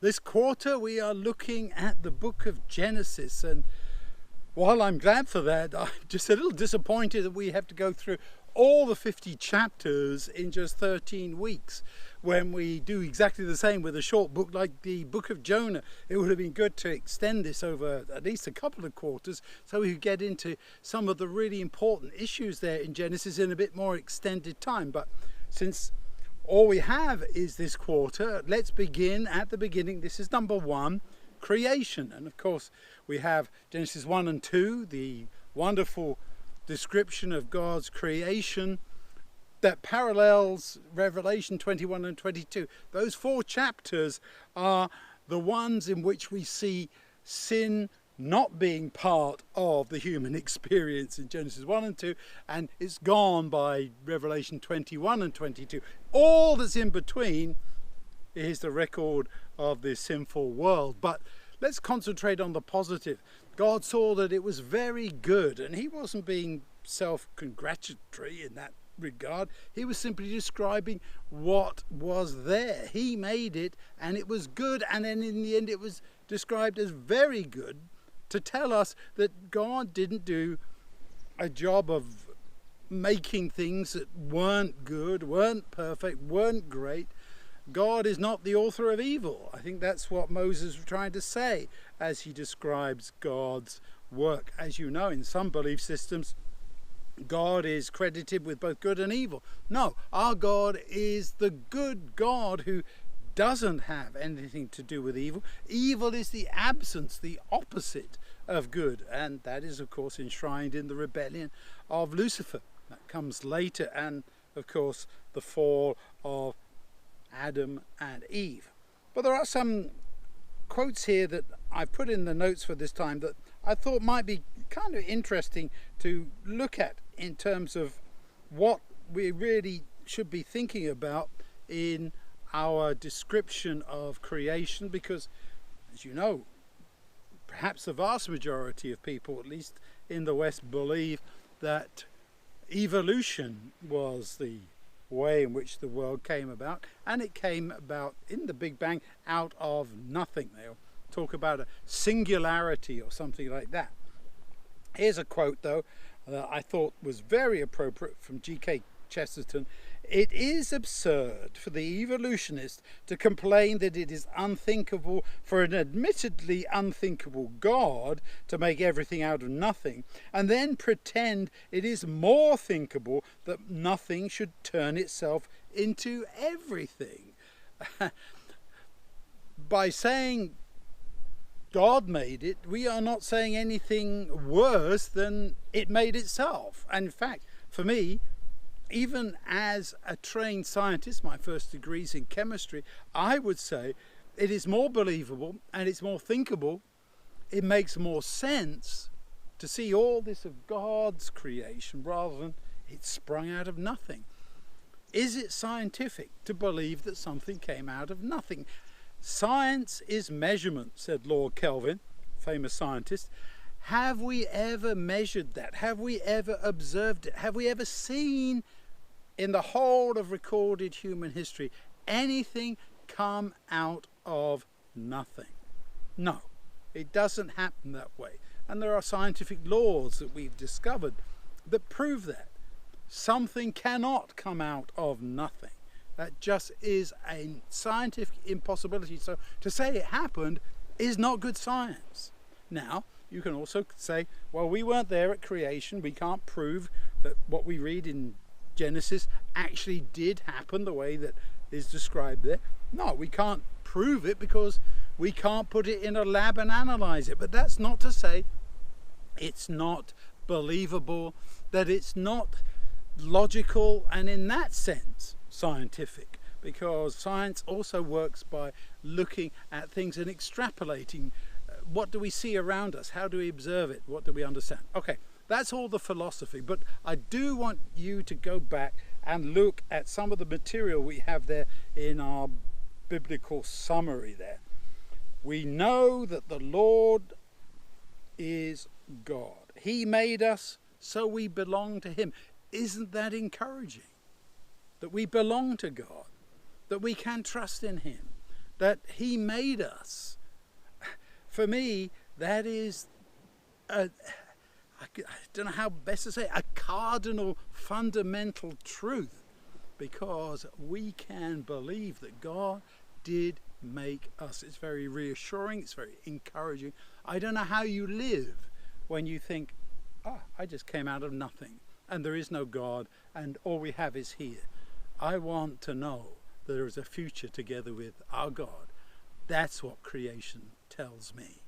This quarter we are looking at the book of Genesis, and while I'm glad for that, I'm just a little disappointed that we have to go through all the 50 chapters in just 13 weeks when we do exactly the same with a short book like the book of Jonah. It would have been good to extend this over at least a couple of quarters so we could get into some of the really important issues there in Genesis in a bit more extended time. But since all we have is this quarter, let's begin at the beginning. This is number 1, creation. And of course we have Genesis 1 and 2, the wonderful description of God's creation that parallels Revelation 21 and 22. Those 4 chapters are the ones in which we see sin not being part of the human experience in Genesis 1 and 2, and it's gone by Revelation 21 and 22. All that's in between is the record of this sinful world. But let's concentrate on the positive. God saw that it was very good, and he wasn't being self-congratulatory in that regard. He was simply describing what was there. He made it and it was good, and then in the end it was described as very good, to tell us that God didn't do a job of making things that weren't good, weren't perfect, weren't great. God is not the author of evil. I think that's what Moses was trying to say as he describes God's work. As you know, in some belief systems, God is credited with both good and evil. No, our God is the good God who doesn't have anything to do with evil. Evil is the absence, the opposite of good, and that is of course enshrined in the rebellion of Lucifer. That comes later, and of course the fall of Adam and Eve. But there are some quotes here that I put in the notes for this time that I thought might be kind of interesting to look at in terms of what we really should be thinking about in our description of creation, because as you know, perhaps the vast majority of people, at least in the West, believe that evolution was the way in which the world came about, and it came about in the Big Bang out of nothing. They'll talk about a singularity or something like that. Here's a quote though that I thought was very appropriate from G.K. Chesterton. "It is absurd for the evolutionist to complain that it is unthinkable for an admittedly unthinkable God to make everything out of nothing, and then pretend it is more thinkable that nothing should turn itself into everything." By saying God made it, we are not saying anything worse than it made itself. And in fact, for me, even as a trained scientist, my first degree's in chemistry, I would say it is more believable and it's more thinkable. It makes more sense to see all this of God's creation rather than it sprung out of nothing. Is it scientific to believe that something came out of nothing? Science is measurement, said Lord Kelvin, famous scientist. Have we ever measured that? Have we ever observed it? Have we ever seen in the whole of recorded human history anything come out of nothing? No, it doesn't happen that way. And there are scientific laws that we've discovered that prove that. Something cannot come out of nothing. That just is a scientific impossibility. So to say it happened is not good science. Now, you can also say, well, we weren't there at creation. We can't prove that what we read in Genesis actually did happen the way that is described there. No, we can't prove it because we can't put it in a lab and analyze it. But that's not to say it's not believable, that it's not logical, and in that sense scientific, because science also works by looking at things and extrapolating. What do we see around us? How do we observe it? What do we understand? Okay, that's all the philosophy, but I do want you to go back and look at some of the material we have there in our biblical summary there. We know that the Lord is God. He made us, so we belong to him. Isn't that encouraging? That we belong to God, that we can trust in him, that he made us. For me, that is I don't know how best to say, a cardinal fundamental truth, because we can believe that God did make us. It's very reassuring, it's very encouraging. I don't know how you live when you think, I just came out of nothing and there is no God and all we have is here. I want to know that there is a future together with our God. That's what creation tells me.